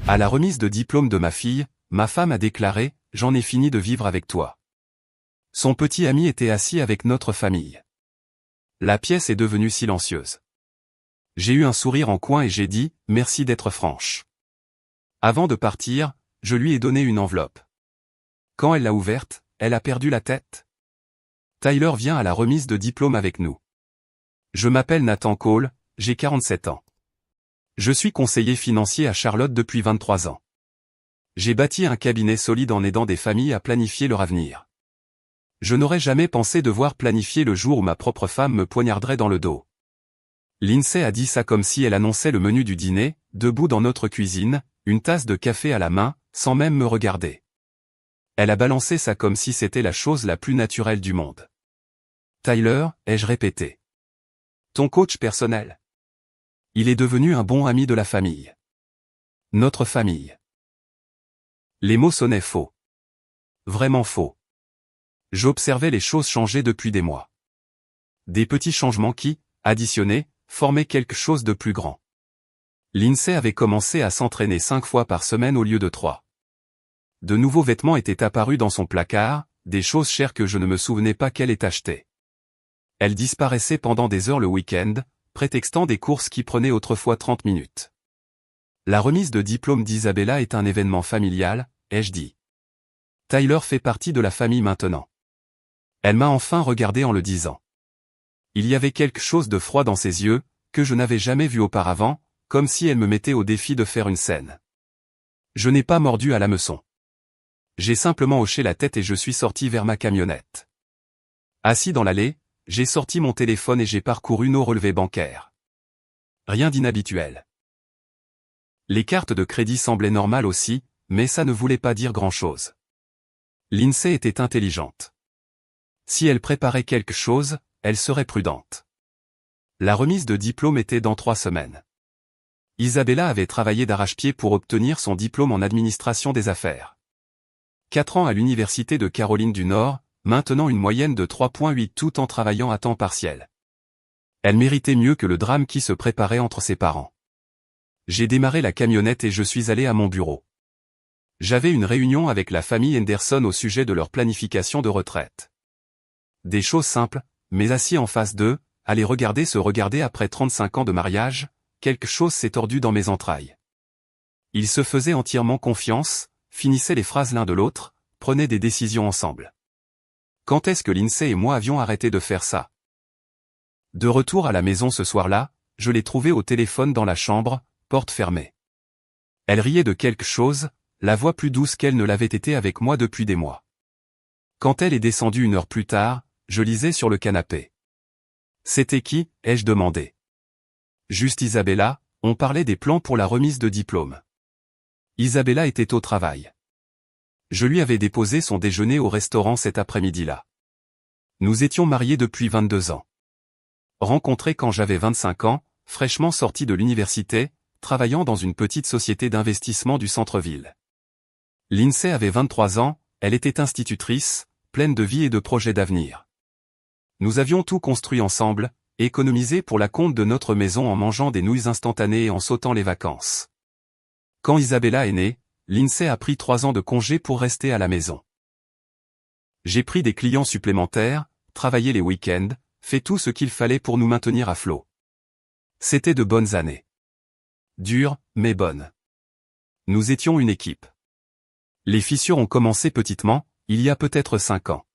À la remise de diplôme de ma fille, ma femme a déclaré « J'en ai fini de vivre avec toi ». Son petit ami était assis avec notre famille. La pièce est devenue silencieuse. J'ai eu un sourire en coin et j'ai dit « Merci d'être franche ». Avant de partir, je lui ai donné une enveloppe. Quand elle l'a ouverte, elle a perdu la tête. Tyler vient à la remise de diplôme avec nous. Je m'appelle Nathan Cole, j'ai 47 ans. Je suis conseiller financier à Charlotte depuis 23 ans. J'ai bâti un cabinet solide en aidant des familles à planifier leur avenir. Je n'aurais jamais pensé devoir planifier le jour où ma propre femme me poignarderait dans le dos. Lindsay a dit ça comme si elle annonçait le menu du dîner, debout dans notre cuisine, une tasse de café à la main, sans même me regarder. Elle a balancé ça comme si c'était la chose la plus naturelle du monde. Tyler, ai-je répété. Ton coach personnel. Il est devenu un bon ami de la famille. Notre famille. Les mots sonnaient faux. Vraiment faux. J'observais les choses changer depuis des mois. Des petits changements qui, additionnés, formaient quelque chose de plus grand. Lindsay avait commencé à s'entraîner 5 fois par semaine au lieu de 3. De nouveaux vêtements étaient apparus dans son placard, des choses chères que je ne me souvenais pas qu'elle ait achetées. Elle disparaissait pendant des heures le week-end, prétextant des courses qui prenaient autrefois 30 minutes. La remise de diplôme d'Isabella est un événement familial, ai-je dit. Tyler fait partie de la famille maintenant. Elle m'a enfin regardé en le disant. Il y avait quelque chose de froid dans ses yeux, que je n'avais jamais vu auparavant, comme si elle me mettait au défi de faire une scène. Je n'ai pas mordu à l'hameçon. J'ai simplement hoché la tête et je suis sorti vers ma camionnette. Assis dans l'allée, j'ai sorti mon téléphone et j'ai parcouru nos relevés bancaires. Rien d'inhabituel. Les cartes de crédit semblaient normales aussi, mais ça ne voulait pas dire grand-chose. Lindsay était intelligente. Si elle préparait quelque chose, elle serait prudente. La remise de diplôme était dans 3 semaines. Isabella avait travaillé d'arrache-pied pour obtenir son diplôme en administration des affaires. 4 ans à l'université de Caroline du Nord, maintenant une moyenne de 3,8 tout en travaillant à temps partiel. Elle méritait mieux que le drame qui se préparait entre ses parents. J'ai démarré la camionnette et je suis allé à mon bureau. J'avais une réunion avec la famille Henderson au sujet de leur planification de retraite. Des choses simples, mais assis en face d'eux, à les regarder se regarder après 35 ans de mariage, quelque chose s'est tordu dans mes entrailles. Ils se faisaient entièrement confiance, finissaient les phrases l'un de l'autre, prenaient des décisions ensemble. Quand est-ce que Lindsay et moi avions arrêté de faire ça? De retour à la maison ce soir-là, je l'ai trouvée au téléphone dans la chambre, porte fermée. Elle riait de quelque chose, la voix plus douce qu'elle ne l'avait été avec moi depuis des mois. Quand elle est descendue 1 heure plus tard, je lisais sur le canapé. C'était qui, ai-je demandé. Juste Isabella, on parlait des plans pour la remise de diplôme. Isabella était au travail. Je lui avais déposé son déjeuner au restaurant cet après-midi-là. Nous étions mariés depuis 22 ans. Rencontrés quand j'avais 25 ans, fraîchement sorti de l'université, travaillant dans une petite société d'investissement du centre-ville. Lindsay avait 23 ans, elle était institutrice, pleine de vie et de projets d'avenir. Nous avions tout construit ensemble, économisé pour la compte de notre maison en mangeant des nouilles instantanées et en sautant les vacances. Quand Isabella est née, Lindsay a pris 3 ans de congé pour rester à la maison. J'ai pris des clients supplémentaires, travaillé les week-ends, fait tout ce qu'il fallait pour nous maintenir à flot. C'était de bonnes années. Dures, mais bonnes. Nous étions une équipe. Les fissures ont commencé petitement, il y a peut-être 5 ans.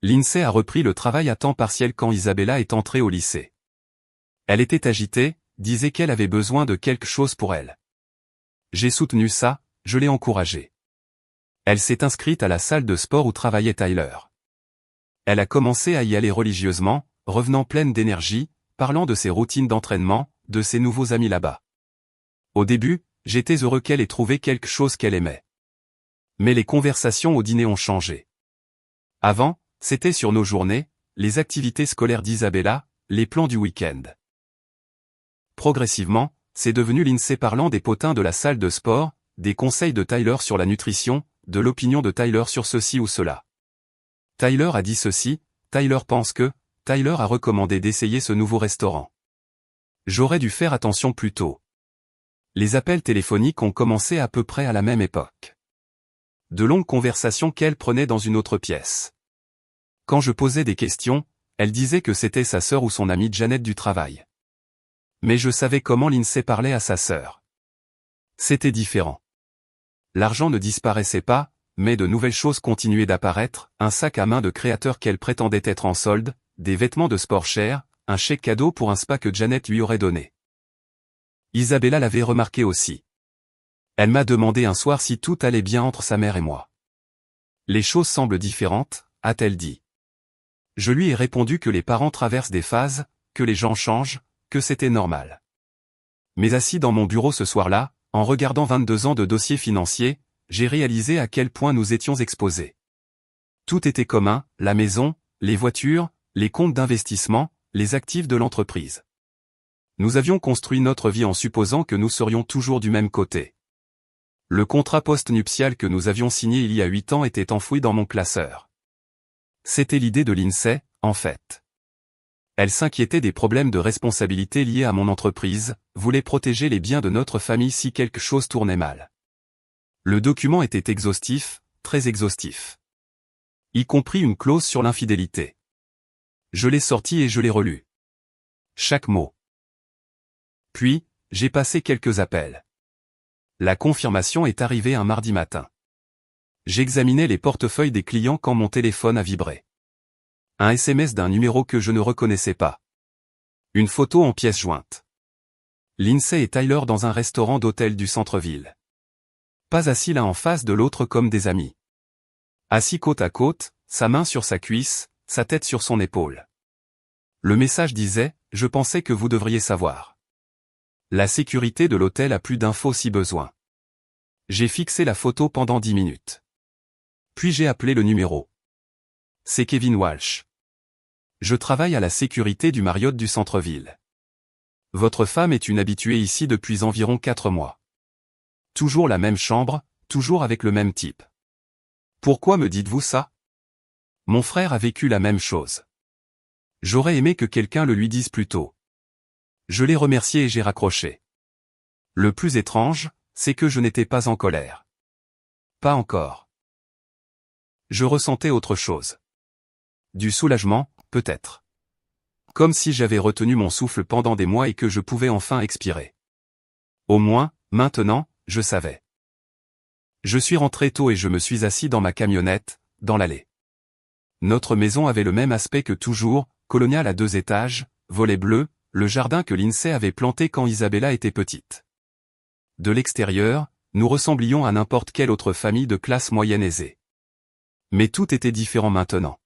Lindsay a repris le travail à temps partiel quand Isabella est entrée au lycée. Elle était agitée, disait qu'elle avait besoin de quelque chose pour elle. J'ai soutenu ça, je l'ai encouragée. Elle s'est inscrite à la salle de sport où travaillait Tyler. Elle a commencé à y aller religieusement, revenant pleine d'énergie, parlant de ses routines d'entraînement, de ses nouveaux amis là-bas. Au début, j'étais heureux qu'elle ait trouvé quelque chose qu'elle aimait. Mais les conversations au dîner ont changé. Avant, c'était sur nos journées, les activités scolaires d'Isabella, les plans du week-end. Progressivement, c'est devenu Lindsay parlant des potins de la salle de sport, des conseils de Tyler sur la nutrition, de l'opinion de Tyler sur ceci ou cela. Tyler a dit ceci, Tyler pense que, Tyler a recommandé d'essayer ce nouveau restaurant. J'aurais dû faire attention plus tôt. Les appels téléphoniques ont commencé à peu près à la même époque. De longues conversations qu'elle prenait dans une autre pièce. Quand je posais des questions, elle disait que c'était sa sœur ou son amie Janet du travail. Mais je savais comment Lindsay parlait à sa sœur. C'était différent. L'argent ne disparaissait pas, mais de nouvelles choses continuaient d'apparaître, un sac à main de créateur qu'elle prétendait être en solde, des vêtements de sport chers, un chèque cadeau pour un spa que Janet lui aurait donné. Isabella l'avait remarqué aussi. Elle m'a demandé un soir si tout allait bien entre sa mère et moi. Les choses semblent différentes, a-t-elle dit. Je lui ai répondu que les parents traversent des phases, que les gens changent, que c'était normal. Mais assis dans mon bureau ce soir-là, en regardant 22 ans de dossiers financiers, j'ai réalisé à quel point nous étions exposés. Tout était commun, la maison, les voitures, les comptes d'investissement, les actifs de l'entreprise. Nous avions construit notre vie en supposant que nous serions toujours du même côté. Le contrat post-nuptial que nous avions signé il y a 8 ans était enfoui dans mon classeur. C'était l'idée de Lindsay, en fait. Elle s'inquiétait des problèmes de responsabilité liés à mon entreprise, voulait protéger les biens de notre famille si quelque chose tournait mal. Le document était exhaustif, très exhaustif. Y compris une clause sur l'infidélité. Je l'ai sorti et je l'ai relu. Chaque mot. Puis, j'ai passé quelques appels. La confirmation est arrivée un mardi matin. J'examinais les portefeuilles des clients quand mon téléphone a vibré. Un SMS d'un numéro que je ne reconnaissais pas. Une photo en pièce jointe. Lindsay et Tyler dans un restaurant d'hôtel du centre-ville. Pas assis l'un en face de l'autre comme des amis. Assis côte à côte, sa main sur sa cuisse, sa tête sur son épaule. Le message disait « Je pensais que vous devriez savoir. La sécurité de l'hôtel a plus d'infos si besoin. » J'ai fixé la photo pendant 10 minutes. Puis j'ai appelé le numéro. C'est Kevin Walsh. Je travaille à la sécurité du Marriott du centre-ville. Votre femme est une habituée ici depuis environ 4 mois. Toujours la même chambre, toujours avec le même type. Pourquoi me dites-vous ça? Mon frère a vécu la même chose. J'aurais aimé que quelqu'un le lui dise plus tôt. Je l'ai remercié et j'ai raccroché. Le plus étrange, c'est que je n'étais pas en colère. Pas encore. Je ressentais autre chose. Du soulagement, peut-être. Comme si j'avais retenu mon souffle pendant des mois et que je pouvais enfin expirer. Au moins, maintenant, je savais. Je suis rentré tôt et je me suis assis dans ma camionnette, dans l'allée. Notre maison avait le même aspect que toujours, colonial à 2 étages, volets bleus, le jardin que Lindsay avait planté quand Isabella était petite. De l'extérieur, nous ressemblions à n'importe quelle autre famille de classe moyenne aisée. Mais tout était différent maintenant.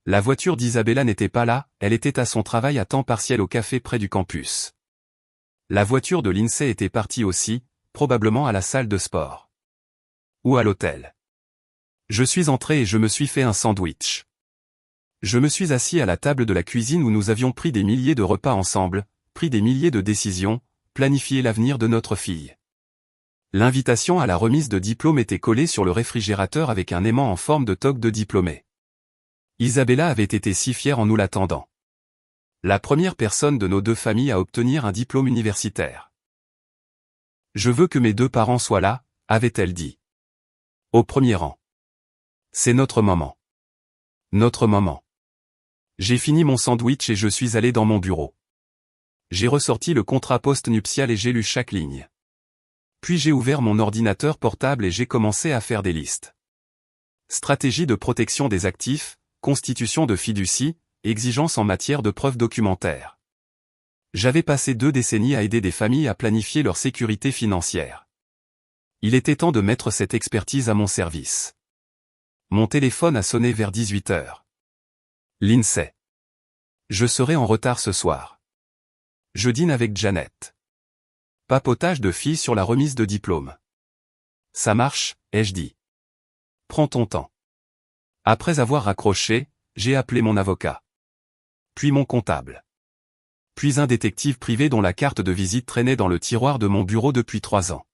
La voiture d'Isabella n'était pas là, elle était à son travail à temps partiel au café près du campus. La voiture de Lindsay était partie aussi, probablement à la salle de sport. Ou à l'hôtel. Je suis entré et je me suis fait un sandwich. Je me suis assis à la table de la cuisine où nous avions pris des milliers de repas ensemble, pris des milliers de décisions, planifié l'avenir de notre fille. L'invitation à la remise de diplôme était collée sur le réfrigérateur avec un aimant en forme de toque de diplômé. Isabella avait été si fière en nous l'attendant. La première personne de nos 2 familles à obtenir un diplôme universitaire. Je veux que mes 2 parents soient là, avait-elle dit. Au premier rang. C'est notre moment. Notre moment. J'ai fini mon sandwich et je suis allé dans mon bureau. J'ai ressorti le contrat post-nuptial et j'ai lu chaque ligne. Puis j'ai ouvert mon ordinateur portable et j'ai commencé à faire des listes. Stratégie de protection des actifs, constitution de fiducie, exigences en matière de preuves documentaires. J'avais passé 2 décennies à aider des familles à planifier leur sécurité financière. Il était temps de mettre cette expertise à mon service. Mon téléphone a sonné vers 18 heures. Lindsay. Je serai en retard ce soir. Je dîne avec Janet. Papotage de filles sur la remise de diplôme. Ça marche, ai-je dit. Prends ton temps. Après avoir raccroché, j'ai appelé mon avocat. Puis mon comptable. Puis un détective privé dont la carte de visite traînait dans le tiroir de mon bureau depuis 3 ans.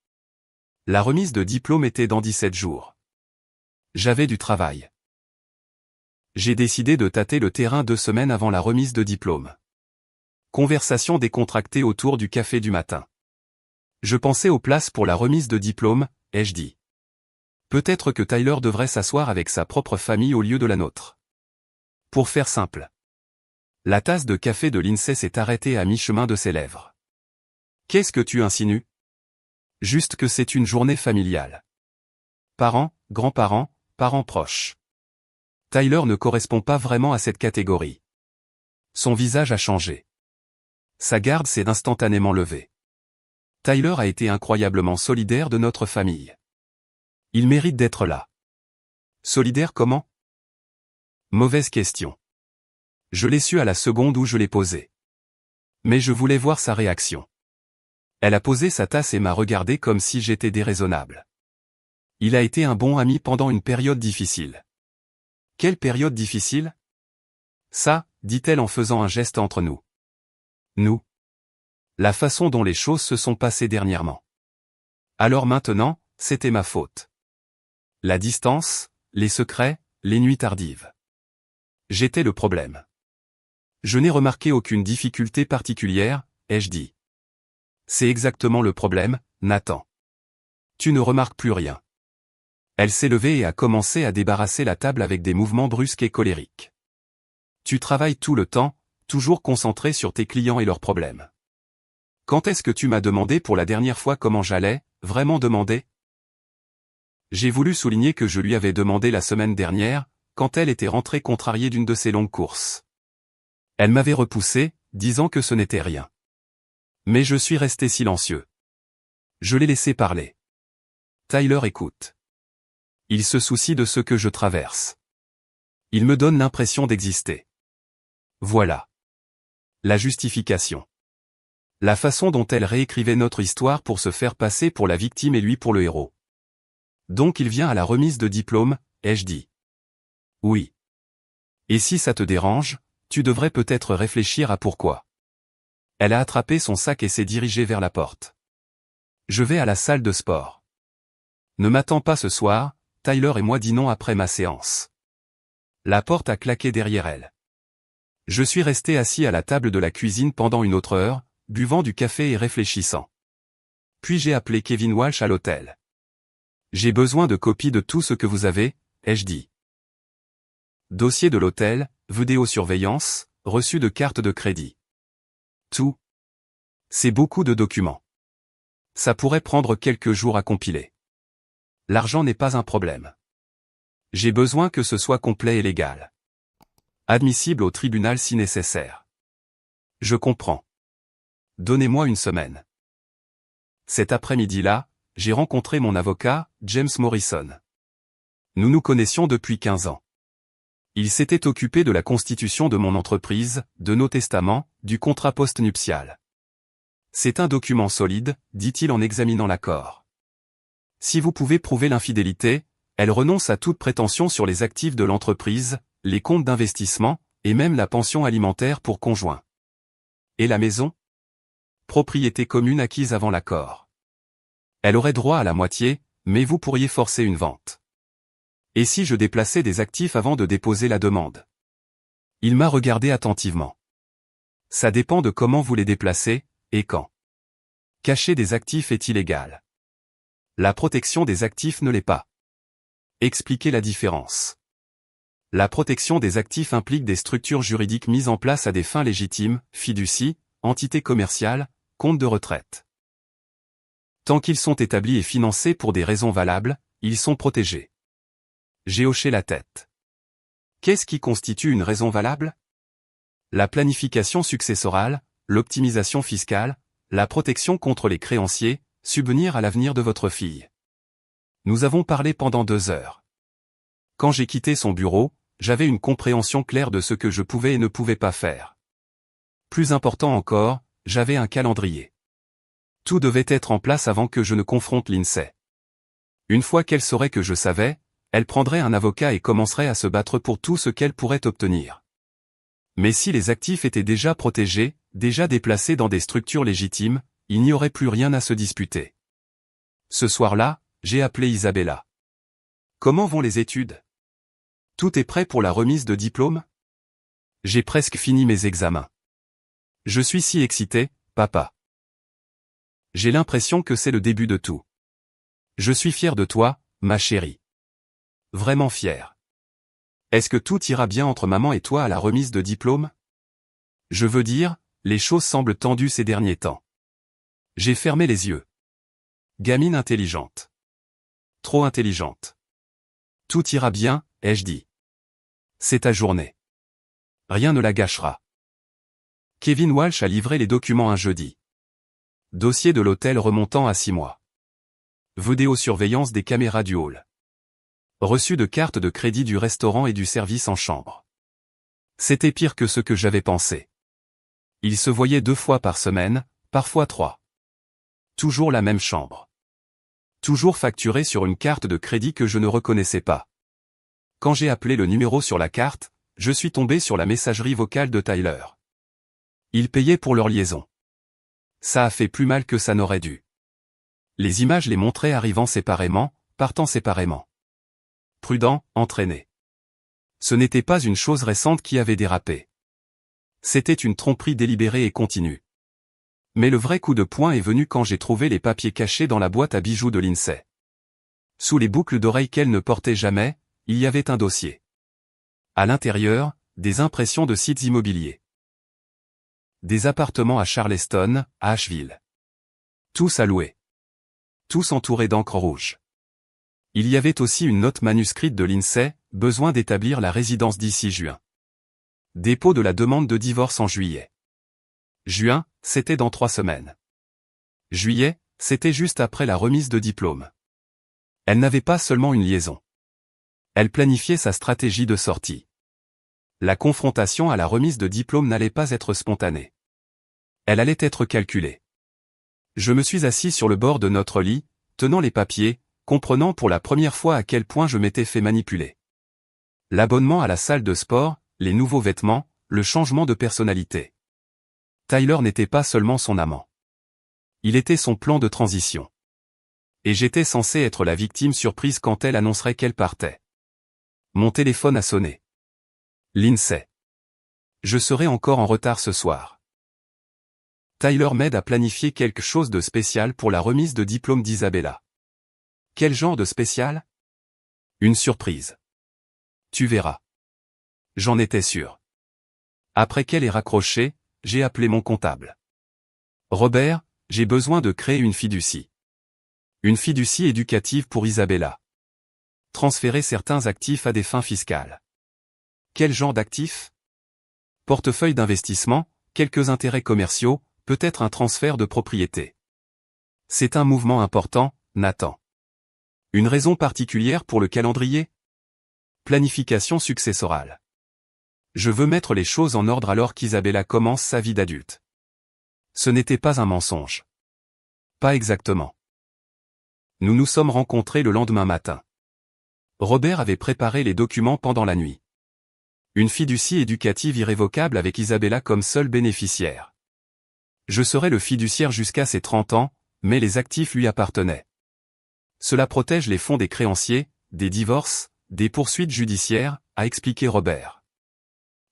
La remise de diplôme était dans 17 jours. J'avais du travail. J'ai décidé de tâter le terrain 2 semaines avant la remise de diplôme. Conversation décontractée autour du café du matin. Je pensais aux places pour la remise de diplôme, ai-je dit. Peut-être que Tyler devrait s'asseoir avec sa propre famille au lieu de la nôtre. Pour faire simple. La tasse de café de Lindsay s'est arrêtée à mi-chemin de ses lèvres. Qu'est-ce que tu insinues? Juste que c'est une journée familiale. Parents, grands-parents, parents proches. Tyler ne correspond pas vraiment à cette catégorie. Son visage a changé. Sa garde s'est instantanément levée. Tyler a été incroyablement solidaire de notre famille. Il mérite d'être là. Solidaire comment? Mauvaise question. Je l'ai su à la seconde où je l'ai posée. Mais je voulais voir sa réaction. Elle a posé sa tasse et m'a regardé comme si j'étais déraisonnable. Il a été un bon ami pendant une période difficile. Quelle période difficile? Ça, dit-elle en faisant un geste entre nous. Nous. La façon dont les choses se sont passées dernièrement. Alors maintenant, c'était ma faute. La distance, les secrets, les nuits tardives. J'étais le problème. Je n'ai remarqué aucune difficulté particulière, ai-je dit. C'est exactement le problème, Nathan. Tu ne remarques plus rien. Elle s'est levée et a commencé à débarrasser la table avec des mouvements brusques et colériques. Tu travailles tout le temps, toujours concentré sur tes clients et leurs problèmes. Quand est-ce que tu m'as demandé pour la dernière fois comment j'allais, vraiment demandé? J'ai voulu souligner que je lui avais demandé la semaine dernière, quand elle était rentrée contrariée d'une de ses longues courses. Elle m'avait repoussé, disant que ce n'était rien. Mais je suis resté silencieux. Je l'ai laissé parler. Tyler écoute. Il se soucie de ce que je traverse. Il me donne l'impression d'exister. Voilà. La justification. La façon dont elle réécrivait notre histoire pour se faire passer pour la victime et lui pour le héros. Donc il vient à la remise de diplôme, ai-je dit. Oui. Et si ça te dérange, tu devrais peut-être réfléchir à pourquoi. Elle a attrapé son sac et s'est dirigée vers la porte. Je vais à la salle de sport. Ne m'attends pas ce soir, Tyler et moi dînons après ma séance. La porte a claqué derrière elle. Je suis resté assis à la table de la cuisine pendant une autre heure, buvant du café et réfléchissant. Puis j'ai appelé Kevin Walsh à l'hôtel. J'ai besoin de copies de tout ce que vous avez, ai-je dit. Dossier de l'hôtel, vidéosurveillance, reçu de carte de crédit. Tout. C'est beaucoup de documents. Ça pourrait prendre quelques jours à compiler. L'argent n'est pas un problème. J'ai besoin que ce soit complet et légal. Admissible au tribunal si nécessaire. Je comprends. Donnez-moi une semaine. Cet après-midi-là, j'ai rencontré mon avocat, James Morrison. Nous nous connaissions depuis 15 ans. Il s'était occupé de la constitution de mon entreprise, de nos testaments, du contrat post-nuptial. C'est un document solide, dit-il en examinant l'accord. Si vous pouvez prouver l'infidélité, elle renonce à toute prétention sur les actifs de l'entreprise, les comptes d'investissement, et même la pension alimentaire pour conjoint. Et la maison? Propriété commune acquise avant l'accord. Elle aurait droit à la moitié, mais vous pourriez forcer une vente. Et si je déplaçais des actifs avant de déposer la demande? Il m'a regardé attentivement. Ça dépend de comment vous les déplacez, et quand. Cacher des actifs est illégal. La protection des actifs ne l'est pas. Expliquez la différence. La protection des actifs implique des structures juridiques mises en place à des fins légitimes, fiducie, entités commerciales, comptes de retraite. Tant qu'ils sont établis et financés pour des raisons valables, ils sont protégés. J'ai hoché la tête. Qu'est-ce qui constitue une raison valable? La planification successorale, l'optimisation fiscale, la protection contre les créanciers, subvenir à l'avenir de votre fille. Nous avons parlé pendant 2 heures. Quand j'ai quitté son bureau, j'avais une compréhension claire de ce que je pouvais et ne pouvais pas faire. Plus important encore, j'avais un calendrier. Tout devait être en place avant que je ne confronte Lindsay. Une fois qu'elle saurait que je savais, elle prendrait un avocat et commencerait à se battre pour tout ce qu'elle pourrait obtenir. Mais si les actifs étaient déjà protégés, déjà déplacés dans des structures légitimes, il n'y aurait plus rien à se disputer. Ce soir-là, j'ai appelé Isabella. Comment vont les études? Tout est prêt pour la remise de diplôme? J'ai presque fini mes examens. Je suis si excité, papa. J'ai l'impression que c'est le début de tout. Je suis fier de toi, ma chérie. Vraiment fier. Est-ce que tout ira bien entre maman et toi à la remise de diplôme? Je veux dire, les choses semblent tendues ces derniers temps. J'ai fermé les yeux. Gamine intelligente. Trop intelligente. Tout ira bien, ai-je dit. C'est ta journée. Rien ne la gâchera. Kevin Walsh a livré les documents un jeudi. Dossier de l'hôtel remontant à 6 mois. Vidéosurveillance des caméras du hall. Reçu de carte de crédit du restaurant et du service en chambre. C'était pire que ce que j'avais pensé. Il se voyait 2 fois par semaine, parfois 3. Toujours la même chambre. Toujours facturé sur une carte de crédit que je ne reconnaissais pas. Quand j'ai appelé le numéro sur la carte, je suis tombé sur la messagerie vocale de Tyler. Ils payaient pour leur liaison. Ça a fait plus mal que ça n'aurait dû. Les images les montraient arrivant séparément, partant séparément. Prudent, entraîné. Ce n'était pas une chose récente qui avait dérapé. C'était une tromperie délibérée et continue. Mais le vrai coup de poing est venu quand j'ai trouvé les papiers cachés dans la boîte à bijoux de Lindsay. Sous les boucles d'oreilles qu'elle ne portait jamais, il y avait un dossier. À l'intérieur, des impressions de sites immobiliers. Des appartements à Charleston, à Asheville. Tous à louer. Tous entourés d'encre rouge. Il y avait aussi une note manuscrite de Lindsay, besoin d'établir la résidence d'ici juin. Dépôt de la demande de divorce en juillet. Juin, c'était dans 3 semaines. Juillet, c'était juste après la remise de diplôme. Elle n'avait pas seulement une liaison. Elle planifiait sa stratégie de sortie. La confrontation à la remise de diplôme n'allait pas être spontanée. Elle allait être calculée. Je me suis assis sur le bord de notre lit, tenant les papiers, comprenant pour la première fois à quel point je m'étais fait manipuler. L'abonnement à la salle de sport, les nouveaux vêtements, le changement de personnalité. Tyler n'était pas seulement son amant. Il était son plan de transition. Et j'étais censé être la victime surprise quand elle annoncerait qu'elle partait. Mon téléphone a sonné. Lindsay. Je serai encore en retard ce soir. Tyler m'aide à planifier quelque chose de spécial pour la remise de diplôme d'Isabella. Quel genre de spécial? Une surprise. Tu verras. J'en étais sûr. Après qu'elle ait raccroché, j'ai appelé mon comptable. Robert, j'ai besoin de créer une fiducie. Une fiducie éducative pour Isabella. Transférer certains actifs à des fins fiscales. Quel genre d'actifs? Portefeuille d'investissement, quelques intérêts commerciaux, peut-être un transfert de propriété. C'est un mouvement important, Nathan. Une raison particulière pour le calendrier? Planification successorale. Je veux mettre les choses en ordre alors qu'Isabella commence sa vie d'adulte. Ce n'était pas un mensonge. Pas exactement. Nous nous sommes rencontrés le lendemain matin. Robert avait préparé les documents pendant la nuit. Une fiducie éducative irrévocable avec Isabella comme seule bénéficiaire. Je serai le fiduciaire jusqu'à ses 30 ans, mais les actifs lui appartenaient. Cela protège les fonds des créanciers, des divorces, des poursuites judiciaires, a expliqué Robert.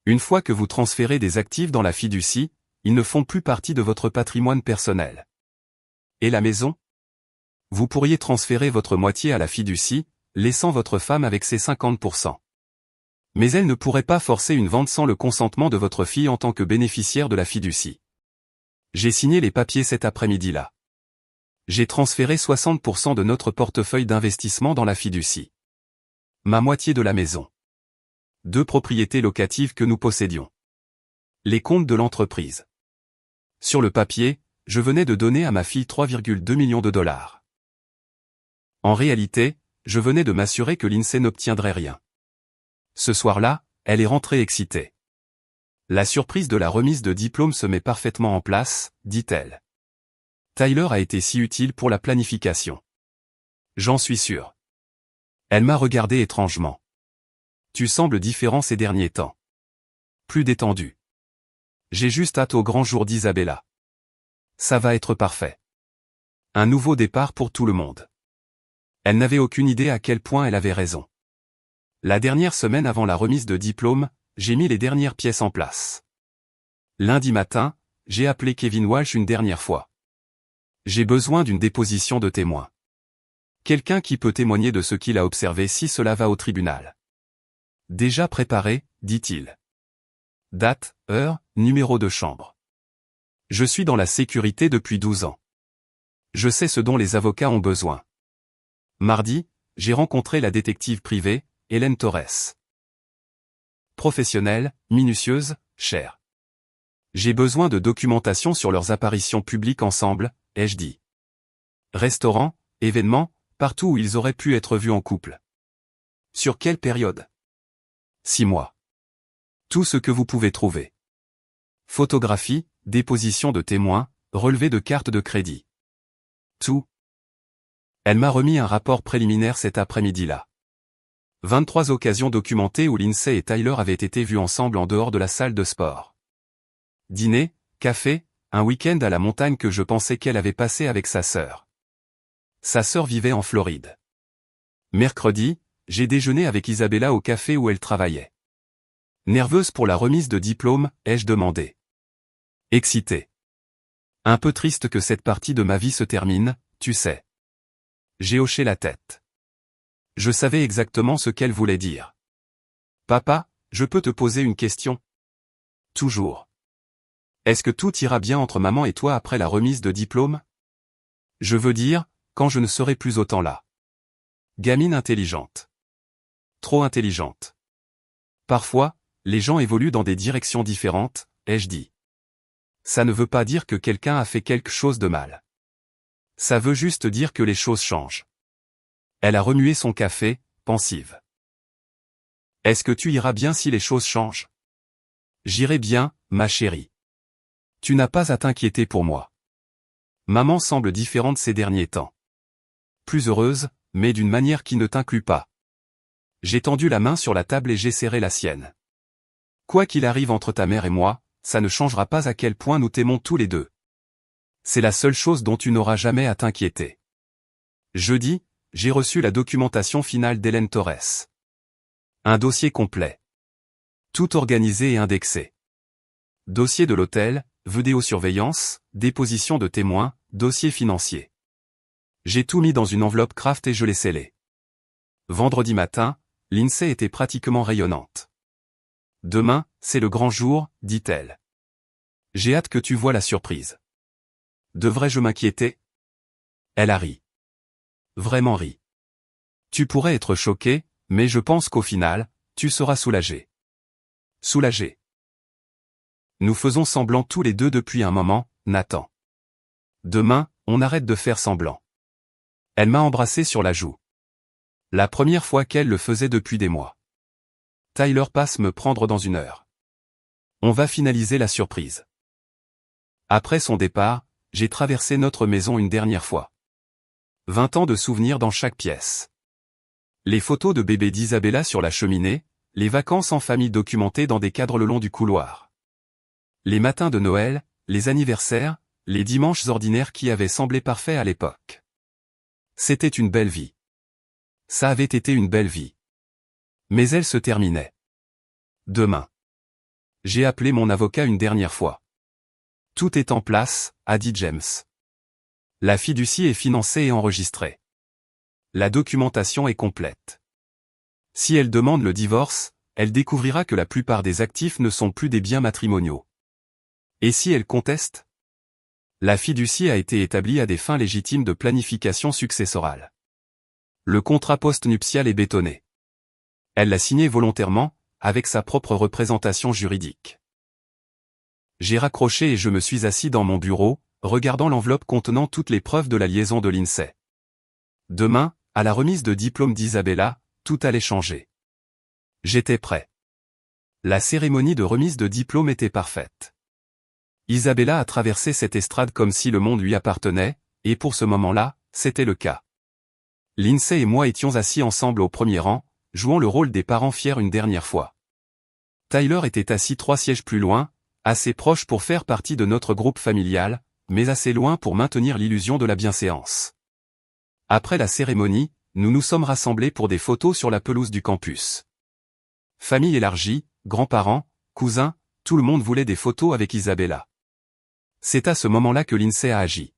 Une fois que vous transférez des actifs dans la fiducie, ils ne font plus partie de votre patrimoine personnel. Et la maison? Vous pourriez transférer votre moitié à la fiducie, laissant votre femme avec ses 50%. Mais elle ne pourrait pas forcer une vente sans le consentement de votre fille en tant que bénéficiaire de la fiducie. J'ai signé les papiers cet après-midi-là. J'ai transféré 60% de notre portefeuille d'investissement dans la fiducie. Ma moitié de la maison. 2 propriétés locatives que nous possédions. Les comptes de l'entreprise. Sur le papier, je venais de donner à ma fille 3,2 millions de dollars. En réalité, je venais de m'assurer que Lindsay n'obtiendrait rien. Ce soir-là, elle est rentrée excitée. La surprise de la remise de diplôme se met parfaitement en place, dit-elle. Tyler a été si utile pour la planification. J'en suis sûr. Elle m'a regardé étrangement. Tu sembles différent ces derniers temps. Plus détendu. J'ai juste hâte au grand jour d'Isabella. Ça va être parfait. Un nouveau départ pour tout le monde. Elle n'avait aucune idée à quel point elle avait raison. La dernière semaine avant la remise de diplôme, j'ai mis les dernières pièces en place. Lundi matin, j'ai appelé Kevin Walsh une dernière fois. J'ai besoin d'une déposition de témoin. Quelqu'un qui peut témoigner de ce qu'il a observé si cela va au tribunal. Déjà préparé, dit-il. Date, heure, numéro de chambre. Je suis dans la sécurité depuis 12 ans. Je sais ce dont les avocats ont besoin. Mardi, j'ai rencontré la détective privée, Hélène Torres. Professionnelle, minutieuse, chère. J'ai besoin de documentation sur leurs apparitions publiques ensemble, ai-je dit. Restaurants, événements, partout où ils auraient pu être vus en couple. Sur quelle période? 6 mois. Tout ce que vous pouvez trouver. Photographie, déposition de témoins, relevé de carte de crédit. Tout. Elle m'a remis un rapport préliminaire cet après-midi-là. 23 occasions documentées où Lindsay et Tyler avaient été vus ensemble en dehors de la salle de sport. Dîner, café, un week-end à la montagne que je pensais qu'elle avait passé avec sa sœur. Sa sœur vivait en Floride. Mercredi, j'ai déjeuné avec Isabella au café où elle travaillait. Nerveuse pour la remise de diplôme, ai-je demandé. Excitée. Un peu triste que cette partie de ma vie se termine, tu sais. J'ai hoché la tête. Je savais exactement ce qu'elle voulait dire. Papa, je peux te poser une question? Toujours. Est-ce que tout ira bien entre maman et toi après la remise de diplôme? Je veux dire, quand je ne serai plus autant là. Gamine intelligente. Trop intelligente. Parfois, les gens évoluent dans des directions différentes, ai-je dit. Ça ne veut pas dire que quelqu'un a fait quelque chose de mal. Ça veut juste dire que les choses changent. Elle a remué son café, pensive. Est-ce que tu iras bien si les choses changent? J'irai bien, ma chérie. Tu n'as pas à t'inquiéter pour moi. Maman semble différente ces derniers temps. Plus heureuse, mais d'une manière qui ne t'inclut pas. J'ai tendu la main sur la table et j'ai serré la sienne. Quoi qu'il arrive entre ta mère et moi, ça ne changera pas à quel point nous t'aimons tous les deux. C'est la seule chose dont tu n'auras jamais à t'inquiéter. Jeudi, j'ai reçu la documentation finale d'Hélène Torres. Un dossier complet. Tout organisé et indexé. Dossier de l'hôtel, vidéosurveillance, déposition de témoins, dossier financier. J'ai tout mis dans une enveloppe craft et je l'ai scellé. Vendredi matin, Lindsay était pratiquement rayonnante. Demain, c'est le grand jour, dit-elle. J'ai hâte que tu vois la surprise. Devrais-je m'inquiéter? Elle a ri. Vraiment ri. Tu pourrais être choqué, mais je pense qu'au final, tu seras soulagé. Soulagé. Nous faisons semblant tous les deux depuis un moment, Nathan. Demain, on arrête de faire semblant. Elle m'a embrassé sur la joue. La première fois qu'elle le faisait depuis des mois. Tyler passe me prendre dans 1 heure. On va finaliser la surprise. Après son départ, j'ai traversé notre maison une dernière fois. 20 ans de souvenirs dans chaque pièce. Les photos de bébé d'Isabella sur la cheminée, les vacances en famille documentées dans des cadres le long du couloir. Les matins de Noël, les anniversaires, les dimanches ordinaires qui avaient semblé parfaits à l'époque. C'était une belle vie. Ça avait été une belle vie. Mais elle se terminait. Demain. J'ai appelé mon avocat une dernière fois. Tout est en place, a dit James. La fiducie est financée et enregistrée. La documentation est complète. Si elle demande le divorce, elle découvrira que la plupart des actifs ne sont plus des biens matrimoniaux. Et si elle conteste? La fiducie a été établie à des fins légitimes de planification successorale. Le contrat post-nuptial est bétonné. Elle l'a signé volontairement, avec sa propre représentation juridique. J'ai raccroché et je me suis assis dans mon bureau, regardant l'enveloppe contenant toutes les preuves de la liaison de Lindsay. Demain, à la remise de diplôme d'Isabella, tout allait changer. J'étais prêt. La cérémonie de remise de diplôme était parfaite. Isabella a traversé cette estrade comme si le monde lui appartenait, et pour ce moment-là, c'était le cas. Lindsay et moi étions assis ensemble au premier rang, jouant le rôle des parents fiers une dernière fois. Tyler était assis 3 sièges plus loin, assez proche pour faire partie de notre groupe familial, mais assez loin pour maintenir l'illusion de la bienséance. Après la cérémonie, nous nous sommes rassemblés pour des photos sur la pelouse du campus. Famille élargie, grands-parents, cousins, tout le monde voulait des photos avec Isabella. C'est à ce moment-là que Lindsay a agi.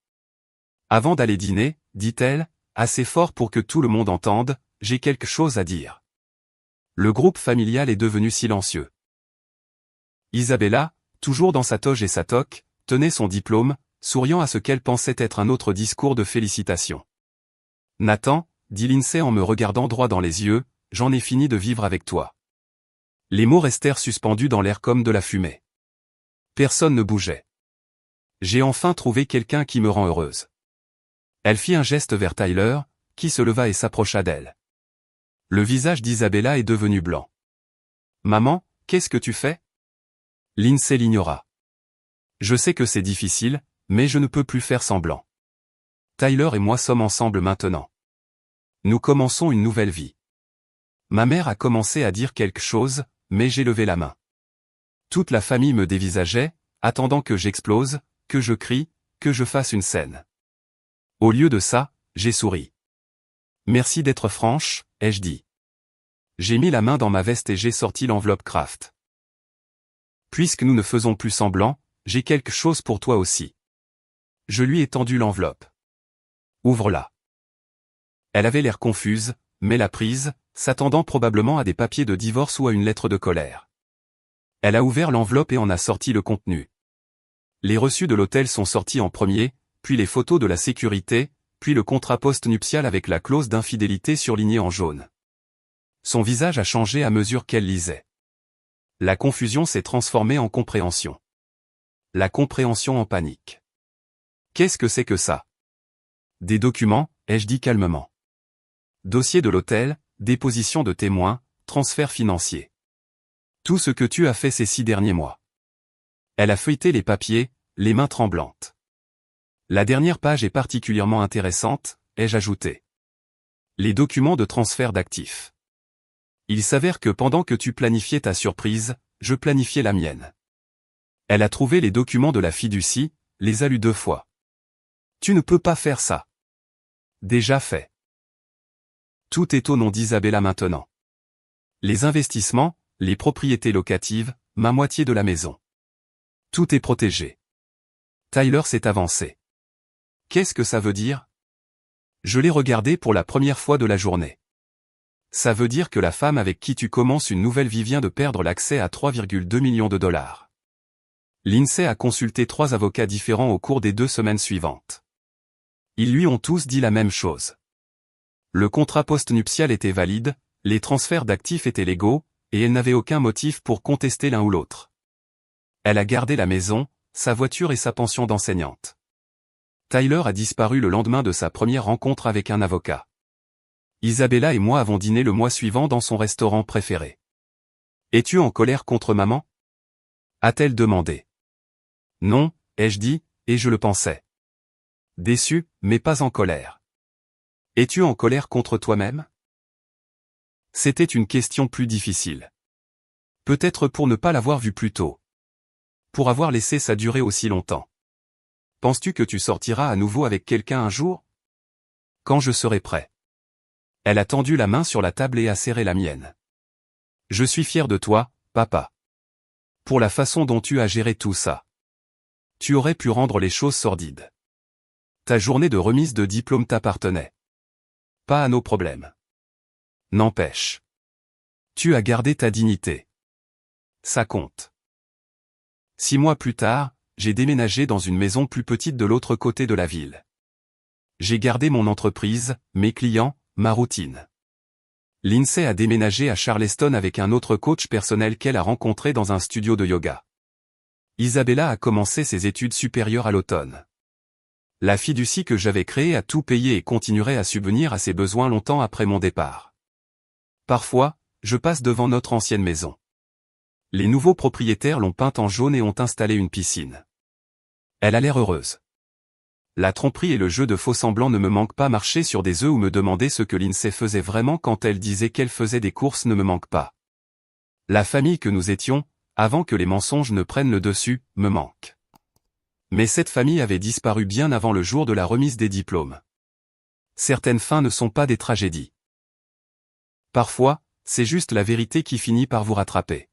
Avant d'aller dîner, dit-elle, assez fort pour que tout le monde entende, j'ai quelque chose à dire. Le groupe familial est devenu silencieux. Isabella, toujours dans sa toge et sa toque, tenait son diplôme, souriant à ce qu'elle pensait être un autre discours de félicitations. Nathan, dit Lindsay en me regardant droit dans les yeux, j'en ai fini de vivre avec toi. Les mots restèrent suspendus dans l'air comme de la fumée. Personne ne bougeait. J'ai enfin trouvé quelqu'un qui me rend heureuse. Elle fit un geste vers Tyler, qui se leva et s'approcha d'elle. Le visage d'Isabella est devenu blanc. Maman, qu'est-ce que tu fais? Lindsay l'ignora. Je sais que c'est difficile, mais je ne peux plus faire semblant. Tyler et moi sommes ensemble maintenant. Nous commençons une nouvelle vie. Ma mère a commencé à dire quelque chose, mais j'ai levé la main. Toute la famille me dévisageait, attendant que j'explose, que je crie, que je fasse une scène. Au lieu de ça, j'ai souri. Merci d'être franche, ai-je dit. J'ai mis la main dans ma veste et j'ai sorti l'enveloppe Kraft. Puisque nous ne faisons plus semblant, j'ai quelque chose pour toi aussi. Je lui ai tendu l'enveloppe. Ouvre-la. Elle avait l'air confuse, mais l'a prise, s'attendant probablement à des papiers de divorce ou à une lettre de colère. Elle a ouvert l'enveloppe et en a sorti le contenu. Les reçus de l'hôtel sont sortis en premier, puis les photos de la sécurité, puis le contrat post-nuptial avec la clause d'infidélité surlignée en jaune. Son visage a changé à mesure qu'elle lisait. La confusion s'est transformée en compréhension. La compréhension en panique. Qu'est-ce que c'est que ça? Des documents, ai-je dit calmement. Dossier de l'hôtel, déposition de témoins, transfert financier. Tout ce que tu as fait ces 6 derniers mois. Elle a feuilleté les papiers, les mains tremblantes. La dernière page est particulièrement intéressante, ai-je ajouté. Les documents de transfert d'actifs. Il s'avère que pendant que tu planifiais ta surprise, je planifiais la mienne. Elle a trouvé les documents de la fiducie, les a lus 2 fois. Tu ne peux pas faire ça. Déjà fait. Tout est au nom d'Isabella maintenant. Les investissements, les propriétés locatives, ma moitié de la maison. Tout est protégé. Tyler s'est avancé. Qu'est-ce que ça veut dire? Je l'ai regardé pour la première fois de la journée. Ça veut dire que la femme avec qui tu commences une nouvelle vie vient de perdre l'accès à 3,2 millions de dollars. Lindsay a consulté 3 avocats différents au cours des 2 semaines suivantes. Ils lui ont tous dit la même chose. Le contrat post-nuptial était valide, les transferts d'actifs étaient légaux, et elle n'avait aucun motif pour contester l'un ou l'autre. Elle a gardé la maison, sa voiture et sa pension d'enseignante. Tyler a disparu le lendemain de sa première rencontre avec un avocat. Isabella et moi avons dîné le mois suivant dans son restaurant préféré. Es-tu en colère contre maman? A-t-elle demandé. Non, ai-je dit, et je le pensais. Déçu, mais pas en colère. Es-tu en colère contre toi-même? C'était une question plus difficile. Peut-être pour ne pas l'avoir vue plus tôt. Pour avoir laissé ça durer aussi longtemps. Penses-tu que tu sortiras à nouveau avec quelqu'un un jour? Quand je serai prêt. Elle a tendu la main sur la table et a serré la mienne. Je suis fier de toi, papa. Pour la façon dont tu as géré tout ça. Tu aurais pu rendre les choses sordides. Ta journée de remise de diplôme t'appartenait. Pas à nos problèmes. N'empêche. Tu as gardé ta dignité. Ça compte. 6 mois plus tard, j'ai déménagé dans une maison plus petite de l'autre côté de la ville. J'ai gardé mon entreprise, mes clients, ma routine. Lindsay a déménagé à Charleston avec un autre coach personnel qu'elle a rencontré dans un studio de yoga. Isabella a commencé ses études supérieures à l'automne. La fiducie que j'avais créée a tout payé et continuerait à subvenir à ses besoins longtemps après mon départ. Parfois, je passe devant notre ancienne maison. Les nouveaux propriétaires l'ont peinte en jaune et ont installé une piscine. Elle a l'air heureuse. La tromperie et le jeu de faux-semblants ne me manquent pas. Marcher sur des œufs ou me demander ce que Lindsay faisait vraiment quand elle disait qu'elle faisait des courses ne me manque pas. La famille que nous étions, avant que les mensonges ne prennent le dessus, me manque. Mais cette famille avait disparu bien avant le jour de la remise des diplômes. Certaines fins ne sont pas des tragédies. Parfois, c'est juste la vérité qui finit par vous rattraper.